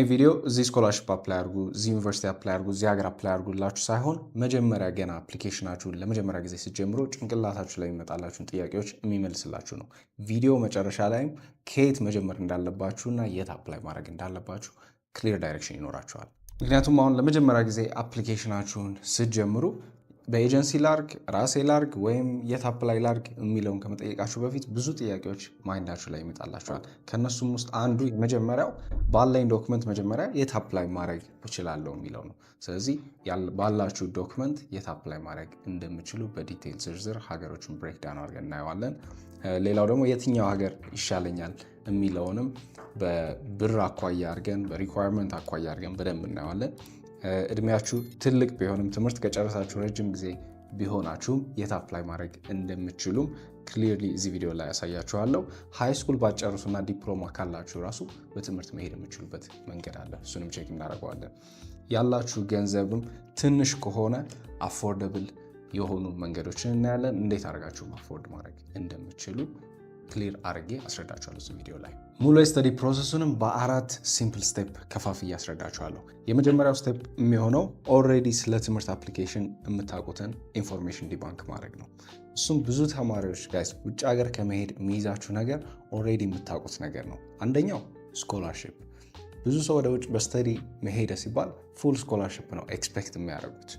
ቪዲዮ እዚህ ስኮላርሺፕ አፕላይ አድርጉ፣ እዚህ ዩኒቨርሲቲ አፕላይ አድርጉ፣ እዚህ ሀገር አፕላይ አድርጉላችሁ ሳይሆን መጀመሪያ ገና አፕሊኬሽናችሁን ለመጀመሪያ ጊዜ ስትጀምሩ ጭንቅላታችሁ ላይ የሚመጣላችሁን ጥያቄዎች የሚመልስላችሁ ነው። ቪዲዮ መጨረሻ ላይም ከየት መጀመር እንዳለባችሁና የት አፕላይ ማድረግ እንዳለባችሁ ክሊር ዳይሬክሽን ይኖራችኋል። ምክንያቱም አሁን ለመጀመሪያ ጊዜ አፕሊኬሽናችሁን ስትጀምሩ በኤጀንሲ ላርግ፣ ራሴ ላርግ ወይም የት አፕላይ ላርግ የሚለውን ከመጠየቃችሁ በፊት ብዙ ጥያቄዎች ማይንዳችሁ ላይ ይመጣላችኋል። ከእነሱም ውስጥ አንዱ የመጀመሪያው ባለኝ ዶክመንት መጀመሪያ የት አፕላይ ማድረግ እችላለሁ የሚለው ነው። ስለዚህ ባላችሁ ዶክመንት የት አፕላይ ማድረግ እንደምችሉ በዲቴይል ዝርዝር ሀገሮችን ብሬክዳውን አድርገን እናየዋለን። ሌላው ደግሞ የትኛው ሀገር ይሻለኛል የሚለውንም በብር አኳያ አድርገን በሪኳየርመንት አኳያ አድርገን በደንብ እናየዋለን። እድሜያችሁ ትልቅ ቢሆንም ትምህርት ከጨረሳችሁ ረጅም ጊዜ ቢሆናችሁም የት አፕላይ ማድረግ እንደምትችሉም ክሊርሊ እዚህ ቪዲዮ ላይ ያሳያችኋለሁ። ሃይ ስኩል ባትጨርሱና ዲፕሎማ ካላችሁ ራሱ በትምህርት መሄድ የምትችሉበት መንገድ አለ። እሱንም ቼክ እናደርገዋለን። ያላችሁ ገንዘብም ትንሽ ከሆነ አፎርደብል የሆኑ መንገዶችን እናያለን። እንዴት አድርጋችሁ አፎርድ ማድረግ እንደምትችሉ ክሊር አድርጌ አስረዳችኋለሁ እዚህ ቪዲዮ ላይ። ሙሉ የስተዲ ፕሮሰሱንም በ4 ሲምፕል ስቴፕ ከፋፍዬ አስረዳችኋለሁ። የመጀመሪያው ስቴፕ የሚሆነው ኦልሬዲ ስለ ትምህርት አፕሊኬሽን የምታውቁትን ኢንፎርሜሽን ዲባንክ ማድረግ ነው። እሱም ብዙ ተማሪዎች ጋይስ ውጭ ሀገር ከመሄድ የሚይዛችሁ ነገር ኦልሬዲ የምታውቁት ነገር ነው። አንደኛው ስኮላርሺፕ። ብዙ ሰው ወደ ውጭ በስተዲ መሄደ ሲባል ፉል ስኮላርሺፕ ነው ኤክስፔክት የሚያደርጉት።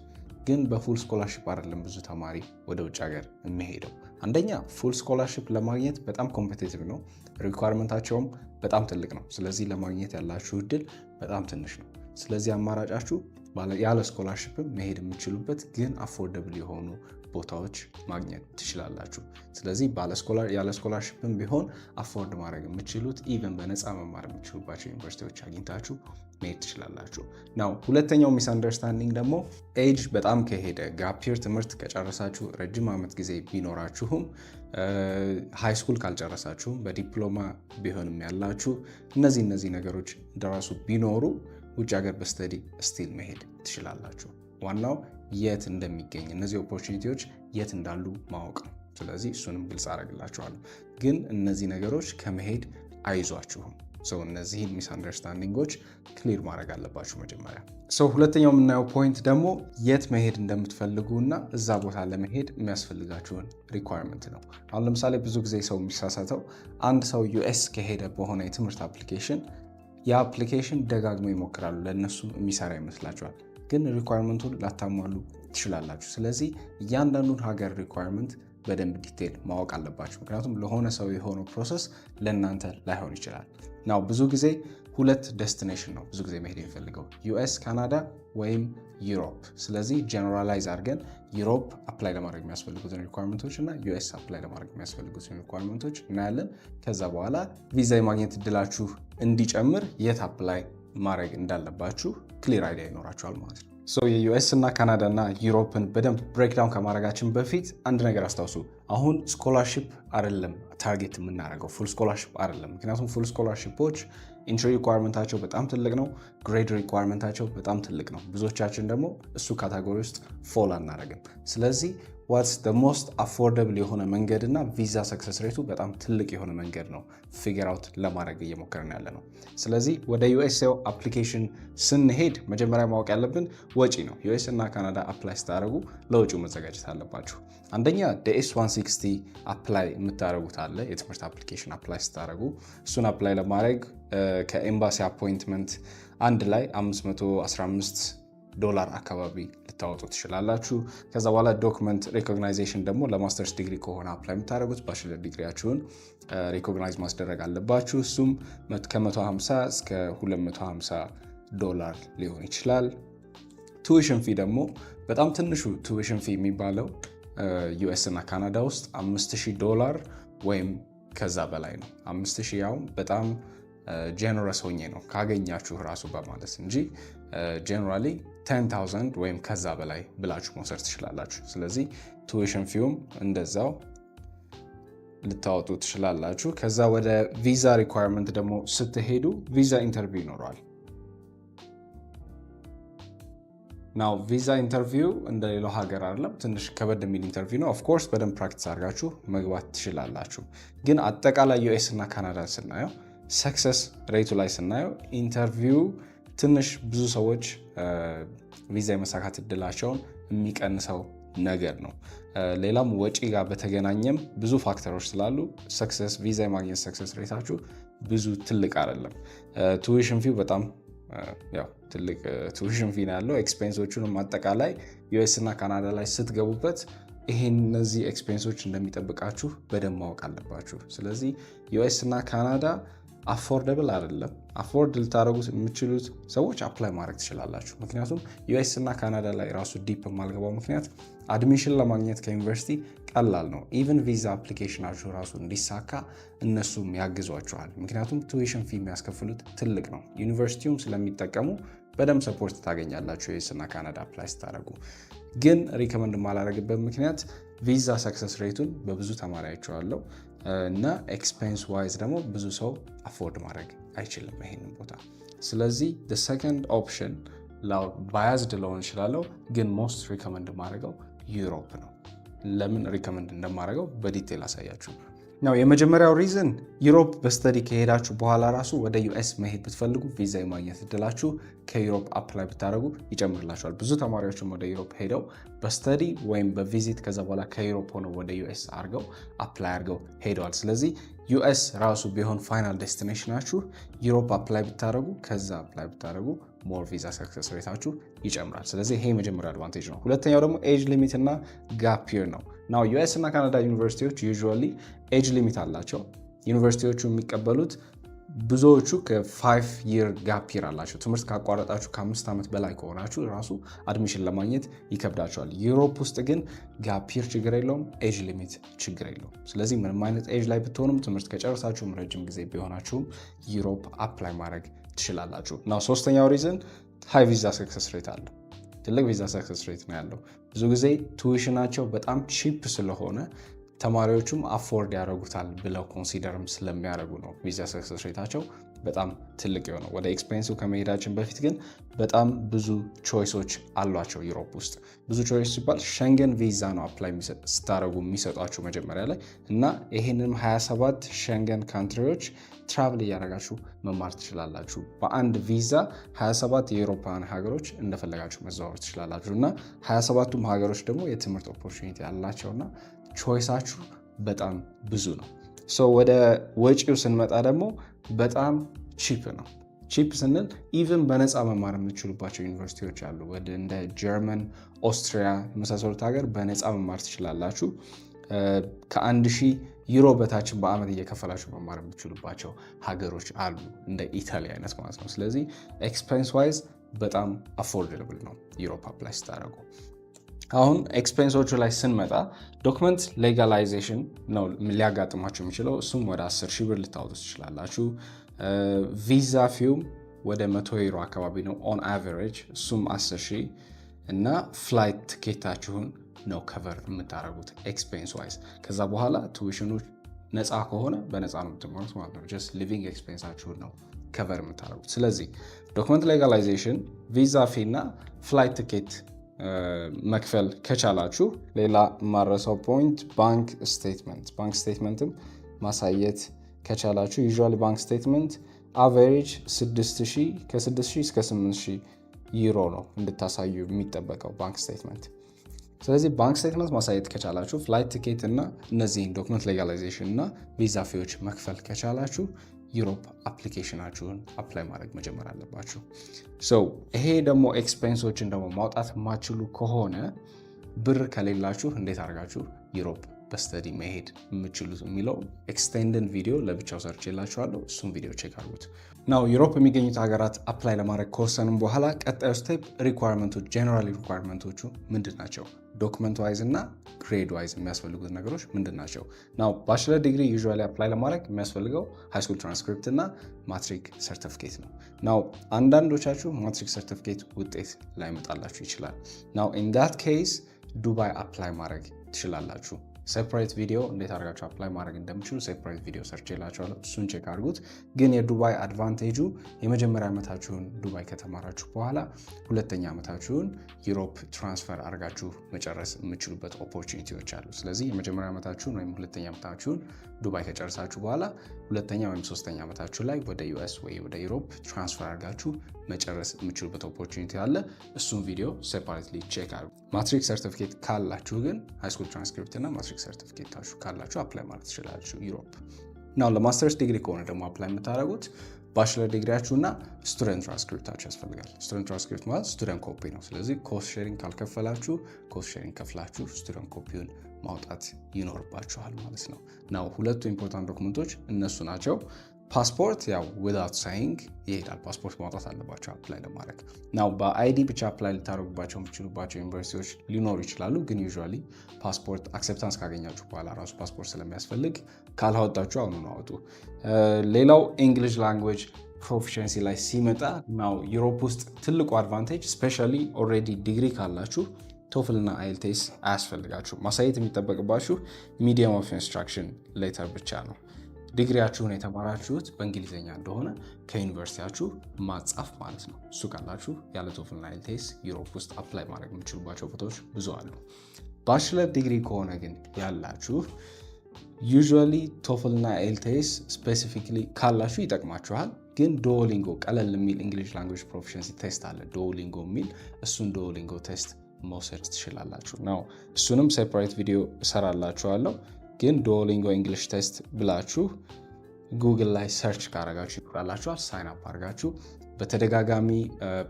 ግን በፉል ስኮላርሺፕ አይደለም ብዙ ተማሪ ወደ ውጭ ሀገር የሚሄደው። አንደኛ ፉል ስኮላርሺፕ ለማግኘት በጣም ኮምፒቲቲቭ ነው፣ ሪኳርመንታቸውም በጣም ትልቅ ነው። ስለዚህ ለማግኘት ያላችሁ እድል በጣም ትንሽ ነው። ስለዚህ አማራጫችሁ ያለ ስኮላርሺፕም መሄድ የምችሉበት ግን አፎርደብል የሆኑ ቦታዎች ማግኘት ትችላላችሁ። ስለዚህ ያለ ስኮላርሺፕም ቢሆን አፎርድ ማድረግ የምችሉት ኢቨን በነፃ መማር የምችሉባቸው ዩኒቨርሲቲዎች አግኝታችሁ መሄድ ትችላላችሁ። ናው ሁለተኛው ሚስ አንደርስታንዲንግ ደግሞ ኤጅ በጣም ከሄደ ጋፒር ትምህርት ከጨረሳችሁ ረጅም ዓመት ጊዜ ቢኖራችሁም ሃይ ስኩል ካልጨረሳችሁም በዲፕሎማ ቢሆንም ያላችሁ እነዚህ ነገሮች እንደራሱ ቢኖሩ ውጭ ሀገር በስተዲ ስቲል መሄድ ትችላላችሁ። ዋናው የት እንደሚገኝ እነዚህ ኦፖርቹኒቲዎች የት እንዳሉ ማወቅ ነው። ስለዚህ እሱንም ግልጽ አደርግላችኋለሁ። ግን እነዚህ ነገሮች ከመሄድ አይዟችሁም። እነዚህን ሚስ አንደርስታንዲንጎች ክሊር ማድረግ አለባችሁ መጀመሪያ። ሁለተኛው የምናየው ፖይንት ደግሞ የት መሄድ እንደምትፈልጉ እና እዛ ቦታ ለመሄድ የሚያስፈልጋችሁን ሪኳየርመንት ነው። አሁን ለምሳሌ ብዙ ጊዜ ሰው የሚሳሳተው አንድ ሰው ዩኤስ ከሄደ በሆነ የትምህርት አፕሊኬሽን የአፕሊኬሽን ደጋግሞ ይሞክራሉ። ለእነሱ የሚሰራ ይመስላችኋል፣ ግን ሪኳየርመንቱን ላታሟሉ ትችላላችሁ። ስለዚህ እያንዳንዱን ሀገር ሪኳየርመንት በደንብ ዲቴል ማወቅ አለባችሁ። ምክንያቱም ለሆነ ሰው የሆነው ፕሮሰስ ለእናንተ ላይሆን ይችላል። ናው ብዙ ጊዜ 2 ዴስቲኔሽን ነው ብዙ ጊዜ መሄድ የሚፈልገው ዩኤስ፣ ካናዳ ወይም ዩሮፕ። ስለዚህ ጀነራላይዝ አድርገን ዩሮፕ አፕላይ ለማድረግ የሚያስፈልጉትን ሪኳየርመንቶች እና ዩኤስ አፕላይ ለማድረግ የሚያስፈልጉትን ሪኳየርመንቶች እናያለን። ከዛ በኋላ ቪዛ የማግኘት እድላችሁ እንዲጨምር የት አፕላይ ማድረግ እንዳለባችሁ ክሊር አይዲያ ይኖራችኋል ማለት ነው። የዩኤስ እና ካናዳ እና ዩሮፕን በደንብ ብሬክዳውን ከማድረጋችን በፊት አንድ ነገር አስታውሱ። አሁን ስኮላርሺፕ አይደለም ታርጌት የምናደርገው፣ ፉል ስኮላርሺፕ አይደለም። ምክንያቱም ፉል ስኮላርሺፖች ኢንትሪ ሪኳየርመንታቸው በጣም ትልቅ ነው፣ ግሬድ ሪኳየርመንታቸው በጣም ትልቅ ነው። ብዙዎቻችን ደግሞ እሱ ካታጎሪ ውስጥ ፎል አናደርግም። ስለዚህ ዋትስ ደ ሞስት አፎርደብል የሆነ መንገድ እና ቪዛ ሰክሰስ ሬቱ በጣም ትልቅ የሆነ መንገድ ነው ፊገር አውት ለማድረግ እየሞከርን ያለ ነው። ስለዚህ ወደ ዩኤስኤ አፕሊኬሽን ስንሄድ መጀመሪያ ማወቅ ያለብን ወጪ ነው። ዩኤስ እና ካናዳ አፕላይ ስታደርጉ ለወጪው መዘጋጀት አለባችሁ። አንደኛ ዴኤስ 160 አፕላይ የምታደርጉት አለ፣ የትምህርት አፕሊኬሽን አፕላይ ስታደርጉ። እሱን አፕላይ ለማድረግ ከኤምባሲ አፖይንትመንት አንድ ላይ $515 አካባቢ ልታወጡ ትችላላችሁ። ከዛ በኋላ ዶክመንት ሪኮግናይዜሽን ደግሞ ለማስተርስ ዲግሪ ከሆነ አፕላይ የምታደርጉት ባችለር ዲግሪያችሁን ሪኮግናይዝ ማስደረግ አለባችሁ። እሱም ከ150 እስከ $250 ሊሆን ይችላል። ቱዊሽን ፊ ደግሞ በጣም ትንሹ ቱዊሽን ፊ የሚባለው ዩኤስ እና ካናዳ ውስጥ $5000 ወይም ከዛ በላይ ነው። 5000 ያው በጣም ጀነረስ ሆኜ ነው ካገኛችሁ ራሱ በማለት እንጂ ጀነራሊ 10,000 ወይም ከዛ በላይ ብላችሁ መውሰድ ትችላላችሁ። ስለዚህ ቱዊሽን ፊውም እንደዛው ልታወጡ ትችላላችሁ። ከዛ ወደ ቪዛ ሪኳየርመንት ደግሞ ስትሄዱ ቪዛ ኢንተርቪው ይኖረዋል። ናው ቪዛ ኢንተርቪው እንደሌላው ሀገር አይደለም፣ ትንሽ ከበድ የሚል ኢንተርቪው ነው። ኦፍኮርስ በደንብ ፕራክቲስ አድርጋችሁ መግባት ትችላላችሁ። ግን አጠቃላይ ዩኤስ እና ካናዳን ስናየው ሰክሰስ ሬቱ ላይ ስናየው ኢንተርቪው ትንሽ ብዙ ሰዎች ቪዛ የመሳካት እድላቸውን የሚቀንሰው ነገር ነው። ሌላም ወጪ ጋር በተገናኘም ብዙ ፋክተሮች ስላሉ ሰክሰስ ቪዛ የማግኘት ሰክሰስ ሬታችሁ ብዙ ትልቅ አይደለም። ቱዊሽን ፊው በጣም ትልቅ ቱዊሽን ፊ ነው ያለው። ኤክስፔንሶቹንም አጠቃላይ ዩኤስ እና ካናዳ ላይ ስትገቡበት እነዚህ ኤክስፔንሶች እንደሚጠብቃችሁ በደንብ ማወቅ አለባችሁ። ስለዚህ ዩኤስ እና ካናዳ አፎርደብል አይደለም። አፎርድ ልታደረጉት የምችሉት ሰዎች አፕላይ ማድረግ ትችላላችሁ። ምክንያቱም ዩኤስ እና ካናዳ ላይ ራሱ ዲፕ የማልገባው ምክንያት አድሚሽን ለማግኘት ከዩኒቨርሲቲ ቀላል ነው። ኢቨን ቪዛ አፕሊኬሽናችሁ ራሱ እንዲሳካ እነሱም ያግዟችኋል። ምክንያቱም ቱዊሽን ፊ የሚያስከፍሉት ትልቅ ነው። ዩኒቨርሲቲውም ስለሚጠቀሙ በደንብ ሰፖርት ታገኛላችሁ ዩኤስ እና ካናዳ አፕላይ ስታደረጉ። ግን ሪከመንድ ማላረግበት ምክንያት ቪዛ ሰክሰስ ሬቱን በብዙ ተማሪ አይቼዋለሁ እና ኤክስፔንስ ዋይዝ ደግሞ ብዙ ሰው አፎርድ ማድረግ አይችልም ይሄንን ቦታ። ስለዚህ ሰከንድ ኦፕሽን ባያዝድ ለሆን ይችላለሁ፣ ግን ሞስት ሪከመንድ ማድረገው ዩሮፕ ነው። ለምን ሪከመንድ እንደማደርገው በዲቴል አሳያችሁ ነው። የመጀመሪያው ሪዝን ዩሮፕ በስተዲ ከሄዳችሁ በኋላ ራሱ ወደ ዩኤስ መሄድ ብትፈልጉ ቪዛ የማግኘት እድላችሁ ከዩሮፕ አፕላይ ብታደረጉ ይጨምርላችኋል። ብዙ ተማሪዎችም ወደ ዩሮፕ ሄደው በስተዲ ወይም በቪዚት ከዛ በኋላ ከዩሮፕ ሆነው ወደ ዩኤስ አርገው አፕላይ አርገው ሄደዋል። ስለዚህ ዩኤስ ራሱ ቢሆን ፋይናል ዴስቲኔሽናችሁ ዩሮፕ አፕላይ ብታደረጉ ከዛ አፕላይ ብታደረጉ ሞር ቪዛ ሰክሰስ ሬታችሁ ይጨምራል። ስለዚህ ይሄ የመጀመሪያው አድቫንቴጅ ነው። ሁለተኛው ደግሞ ኤጅ ሊሚት እና ጋፕ ይር ነው። ናው ዩኤስ እና ካናዳ ዩኒቨርሲቲዎች ዩዥዋሊ ኤጅ ሊሚት አላቸው። ዩኒቨርሲቲዎቹ የሚቀበሉት ብዙዎቹ ከ5 ይር ጋፕ ይር አላቸው። ትምህርት ካቋረጣችሁ ከ5 ዓመት በላይ ከሆናችሁ ራሱ አድሚሽን ለማግኘት ይከብዳቸዋል። ዩሮፕ ውስጥ ግን ጋፕ ይር ችግር የለውም፣ ኤጅ ሊሚት ችግር የለውም። ስለዚህ ምንም አይነት ኤጅ ላይ ብትሆኑም ትምህርት ከጨረሳችሁም ረጅም ጊዜ ቢሆናችሁም ዩሮፕ አፕላይ ማድረግ ትችላላችሁ። ናው ሶስተኛው ሪዝን ሃይ ቪዛ ሰክሰስ ሬት አለ። ትልቅ ቪዛ ሰክሰስ ሬት ነው ያለው። ብዙ ጊዜ ቱዊሽናቸው በጣም ቺፕ ስለሆነ ተማሪዎቹም አፎርድ ያደረጉታል ብለው ኮንሲደርም ስለሚያደርጉ ነው ቪዛ ሰክሰስ ሬታቸው በጣም ትልቅ የሆነው። ወደ ኤክስፔንሱ ከመሄዳችን በፊት ግን በጣም ብዙ ቾይሶች አሏቸው ዩሮፕ ውስጥ። ብዙ ቾይስ ሲባል ሸንገን ቪዛ ነው አፕላይ ስታደረጉ የሚሰጧችሁ መጀመሪያ ላይ እና ይህንም 27 ሸንገን ካንትሪዎች ትራቭል እያደረጋችሁ መማር ትችላላችሁ። በአንድ ቪዛ 27 የአውሮፓውያን ሀገሮች እንደፈለጋችሁ መዘዋወር ትችላላችሁ እና 27ቱም ሀገሮች ደግሞ የትምህርት ኦፖርቹኒቲ ያላቸውና ቾይሳችሁ በጣም ብዙ ነው። ወደ ወጪው ስንመጣ ደግሞ በጣም ቺፕ ነው። ቺፕ ስንል ኢቨን በነፃ መማር የምትችሉባቸው ዩኒቨርሲቲዎች አሉ። እንደ ጀርመን፣ ኦስትሪያ የመሳሰሉት ሀገር በነፃ መማር ትችላላችሁ። ከ1000 ዩሮ በታችን በአመት እየከፈላችሁ መማር የምትችሉባቸው ሀገሮች አሉ፣ እንደ ኢታሊ አይነት ማለት ነው። ስለዚህ ኤክስፔንስ ዋይዝ በጣም አፎርደብል ነው ዩሮፕ አፕላይ ስታደርጉ። አሁን ኤክስፔንሶቹ ላይ ስንመጣ ዶክመንት ሌጋላይዜሽን ነው ሊያጋጥማችሁ የሚችለው። እሱም ወደ 10 ሺህ ብር ልታወጡ ትችላላችሁ። ቪዛ ፊውም ወደ 100 ዩሮ አካባቢ ነው ኦን አቨሬጅ፣ እሱም 10 ሺህ እና ፍላይት ትኬታችሁን ነው ከቨር የምታደርጉት ኤክስፔንስ ዋይዝ። ከዛ በኋላ ቱዊሽኑ ነፃ ከሆነ በነፃ ነው የምትማሩት ማለት ነው። ጀስት ሊቪንግ ኤክስፔንሳችሁን ነው ከቨር የምታደርጉት። ስለዚህ ዶክመንት ሌጋላይዜሽን፣ ቪዛ ፊ እና ፍላይት ትኬት መክፈል ከቻላችሁ፣ ሌላ ማረሳው ፖይንት ባንክ ስቴትመንትም ማሳየት ከቻላችሁ። ዩዥዋሊ ባንክ ስቴትመንት አቨሬጅ ከ6000 እስከ 8000 ዩሮ ነው እንድታሳዩ የሚጠበቀው ባንክ ስቴትመንት። ስለዚህ ባንክ ስቴትመንት ማሳየት ከቻላችሁ፣ ፍላይት ቲኬት እና እነዚህን ዶክመንት ሌጋላይዜሽን እና ቪዛ ፊዎች መክፈል ከቻላችሁ ዩሮፕ አፕሊኬሽናችሁን አፕላይ ማድረግ መጀመር አለባችሁ። ይሄ ደግሞ ኤክስፔንሶችን ደግሞ ማውጣት የማትችሉ ከሆነ ብር ከሌላችሁ እንዴት አድርጋችሁ ዩሮፕ በስተዲ መሄድ የምችሉት የሚለው ኤክስቴንድን ቪዲዮ ለብቻው ሰርች የላችኋለሁ። እሱም ቪዲዮ ቼክ አድርጉት። ናው ዩሮፕ የሚገኙት ሀገራት አፕላይ ለማድረግ ከወሰንም በኋላ ቀጣዩ ስቴፕ ሪኳርመንቶች፣ ጀነራል ሪኳርመንቶቹ ምንድን ናቸው? ዶክመንት ዋይዝ እና ግሬድ ዋይዝ የሚያስፈልጉት ነገሮች ምንድን ናቸው? ናው ባችለር ዲግሪ ዩዥዋሊ አፕላይ ለማድረግ የሚያስፈልገው ሃይስኩል ትራንስክሪፕት እና ማትሪክ ሰርቲፊኬት ነው። ናው አንዳንዶቻችሁ ማትሪክ ሰርቲፊኬት ውጤት ላይመጣላችሁ ይችላል። ናው ኢን ዳት ኬስ ዱባይ አፕላይ ማድረግ ትችላላችሁ። ሴፕሬት ቪዲዮ እንዴት አድርጋችሁ አፕላይ ማድረግ እንደምችሉ ሴፕሬት ቪዲዮ ሰርች የላችኋለሁ። እሱን ቼክ አድርጉት። ግን የዱባይ አድቫንቴጁ የመጀመሪያ ዓመታችሁን ዱባይ ከተማራችሁ በኋላ ሁለተኛ ዓመታችሁን ዩሮፕ ትራንስፈር አድርጋችሁ መጨረስ የምችሉበት ኦፖርቹኒቲዎች አሉ። ስለዚህ የመጀመሪያ ዓመታችሁን ወይም ሁለተኛ ዓመታችሁን ዱባይ ከጨረሳችሁ በኋላ ሁለተኛ ወይም ሶስተኛ ዓመታችሁ ላይ ወደ ዩኤስ ወይ ወደ ዩሮፕ ትራንስፈር አድርጋችሁ መጨረስ የምችሉበት ኦፖርቹኒቲ አለ። እሱም ቪዲዮ ሴፓሬትሊ ቼክ አድርጉ። ማትሪክ ሰርቲፊኬት ካላችሁ ግን ሃይስኩል ትራንስክሪፕት እና ማትሪክ ሰርቲፊኬታችሁ ካላችሁ አፕላይ ማለት ትችላላችሁ ዩሮፕ። ናው ለማስተርስ ዲግሪ ከሆነ ደግሞ አፕላይ የምታደርጉት ባችለር ዲግሪያችሁ እና ስቱደንት ትራንስክሪፕታችሁ ያስፈልጋል። ስቱደንት ትራንስክሪፕት ማለት ስቱደንት ኮፒ ነው። ስለዚህ ኮስት ሼሪንግ ካልከፈላችሁ ኮስት ሼሪንግ ከፍላችሁ ስቱደንት ኮፒውን ማውጣት ይኖርባችኋል ማለት ነው። ናው ሁለቱ ኢምፖርታንት ዶክመንቶች እነሱ ናቸው። ፓስፖርት ያው ዊዛውት ሳይንግ ይሄዳል። ፓስፖርት ማውጣት አለባቸው አፕላይ ለማድረግ። ናው በአይዲ ብቻ አፕላይ ልታደርጉባቸው የምትችሉባቸው ዩኒቨርሲቲዎች ሊኖሩ ይችላሉ። ግን ዩዥዋሊ ፓስፖርት አክሴፕታንስ ካገኛችሁ በኋላ ራሱ ፓስፖርት ስለሚያስፈልግ ካላወጣችሁ አሁኑ ነው አውጡ። ሌላው ኢንግሊሽ ላንጉዌጅ ፕሮፊሸንሲ ላይ ሲመጣ ናው ዩሮፕ ውስጥ ትልቁ አድቫንቴጅ ስፔሻሊ ኦልሬዲ ዲግሪ ካላችሁ ቶፍል እና አይኤልቲኤስ አያስፈልጋችሁ። ማሳየት የሚጠበቅባችሁ ሚዲየም ኦፍ ኢንስትራክሽን ሌተር ብቻ ነው። ዲግሪያችሁን የተማራችሁት በእንግሊዝኛ እንደሆነ ከዩኒቨርሲቲያችሁ ማጻፍ ማለት ነው። እሱ ካላችሁ ያለ ቶፍል እና አይኤልቲኤስ ዩሮፕ ውስጥ አፕላይ ማድረግ የምችሉባቸው ቦታዎች ብዙ አሉ። ባችለር ዲግሪ ከሆነ ግን ያላችሁ ዩዥዋሊ ቶፍል እና አይኤልቲኤስ ስፔሲፊክሊ ካላችሁ ይጠቅማችኋል። ግን ዱኦሊንጎ ቀለል የሚል እንግሊሽ ላንጉዌጅ ፕሮፊሸንሲ ቴስት አለ ዱኦሊንጎ የሚል፣ እሱን ዱኦሊንጎ ቴስት መውሰድ ትችላላችሁ ነው። እሱንም ሴፓሬት ቪዲዮ እሰራላችኋለሁ። ግን ዱኦሊንጎ እንግሊሽ ቴስት ብላችሁ ጉግል ላይ ሰርች ካረጋችሁ ይላችኋል። ሳይን አፕ አድርጋችሁ በተደጋጋሚ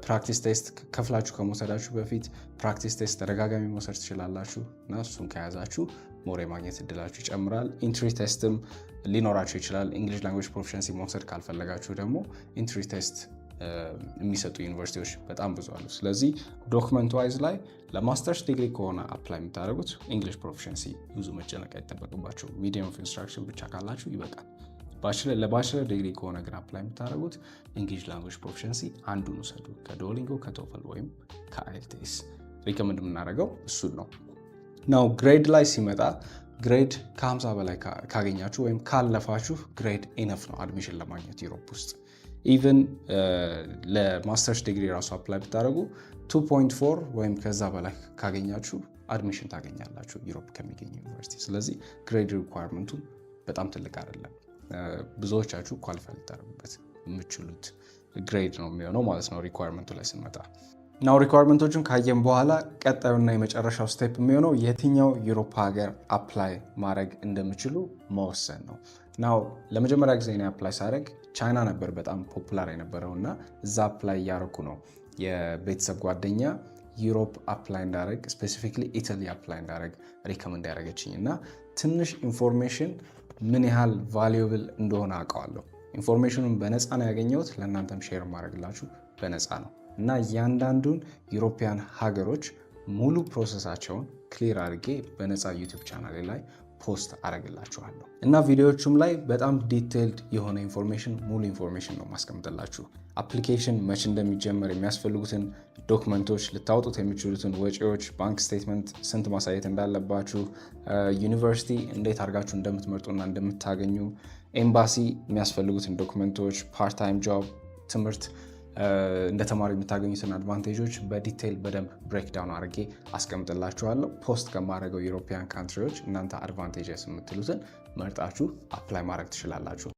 ፕራክቲስ ቴስት ከፍላችሁ ከመውሰዳችሁ በፊት ፕራክቲስ ቴስት ተደጋጋሚ መውሰድ ትችላላችሁ እና እሱን ከያዛችሁ ሞር የማግኘት እድላችሁ ይጨምራል። ኢንትሪ ቴስትም ሊኖራችሁ ይችላል። እንግሊሽ ላንጉዌጅ ፕሮፊሸንሲ መውሰድ ካልፈለጋችሁ ደግሞ ኢንትሪ ቴስት የሚሰጡ ዩኒቨርሲቲዎች በጣም ብዙ አሉ። ስለዚህ ዶክመንት ዋይዝ ላይ ለማስተርስ ዲግሪ ከሆነ አፕላይ የምታደርጉት እንግሊሽ ፕሮፊሸንሲ ብዙ መጨነቅ አይጠበቅባቸው። ሚዲየም ኦፍ ኢንስትራክሽን ብቻ ካላችሁ ይበቃል። ለባችለር ዲግሪ ከሆነ ግን አፕላይ የምታደርጉት እንግሊሽ ላንጉዌጅ ፕሮፊሸንሲ አንዱን ውሰዱ። ከዱኦሊንጎ ከቶፍል ወይም ከአይኤልቲኤስ ሪከመንድ የምናደርገው እሱን ነው። ናው ግሬድ ላይ ሲመጣ ግሬድ ከ50 በላይ ካገኛችሁ ወይም ካለፋችሁ ግሬድ ኢነፍ ነው አድሚሽን ለማግኘት ዩሮፕ ውስጥ። ኢቨን ለማስተርስ ዲግሪ ራሱ አፕላይ ብታደርጉ 2.4 ወይም ከዛ በላይ ካገኛችሁ አድሚሽን ታገኛላችሁ ዩሮፕ ከሚገኝ ዩኒቨርሲቲ። ስለዚህ ግሬድ ሪኳየርመንቱ በጣም ትልቅ አይደለም። ብዙዎቻችሁ ኳሊፋይ ልታደርጉበት የምችሉት ግሬድ ነው የሚሆነው ማለት ነው ሪኳየርመንቱ ላይ ስንመጣ። ናው ሪኳየርመንቶቹን ካየን በኋላ ቀጣዩና የመጨረሻው ስቴፕ የሚሆነው የትኛው ዩሮፕ ሀገር አፕላይ ማድረግ እንደምችሉ መወሰን ነው። ናው ለመጀመሪያ ጊዜ እኔ አፕላይ ሳደርግ ቻይና ነበር በጣም ፖፑላር የነበረው እና እዛ አፕላይ እያደረኩ ነው የቤተሰብ ጓደኛ ዩሮፕ አፕላይ እንዳደረግ ስፔሲፊክሊ ኢታሊ አፕላይ እንዳደረግ ሪከመንድ ያደረገችኝ እና ትንሽ ኢንፎርሜሽን ምን ያህል ቫሉዌብል እንደሆነ አውቀዋለሁ። ኢንፎርሜሽኑን በነፃ ነው ያገኘሁት። ለእናንተም ሼር ማድረግላችሁ በነፃ ነው እና እያንዳንዱን ዩሮፒያን ሀገሮች ሙሉ ፕሮሰሳቸውን ክሊር አድርጌ በነፃ ዩቲዩብ ቻናሌ ላይ ፖስት አደርግላችኋለሁ እና ቪዲዮዎቹም ላይ በጣም ዲቴይልድ የሆነ ኢንፎርሜሽን ሙሉ ኢንፎርሜሽን ነው ማስቀምጥላችሁ። አፕሊኬሽን መቼ እንደሚጀመር፣ የሚያስፈልጉትን ዶክመንቶች፣ ልታወጡት የሚችሉትን ወጪዎች፣ ባንክ ስቴትመንት ስንት ማሳየት እንዳለባችሁ፣ ዩኒቨርሲቲ እንዴት አድርጋችሁ እንደምትመርጡና እንደምታገኙ፣ ኤምባሲ የሚያስፈልጉትን ዶክመንቶች፣ ፓርታይም ጆብ፣ ትምህርት እንደ ተማሪ የምታገኙትን አድቫንቴጆች በዲቴይል በደንብ ብሬክዳውን አድርጌ አስቀምጥላችኋለሁ። ፖስት ከማድረገው ዩሮፒያን ካንትሪዎች እናንተ አድቫንቴጅስ የምትሉትን መርጣችሁ አፕላይ ማድረግ ትችላላችሁ።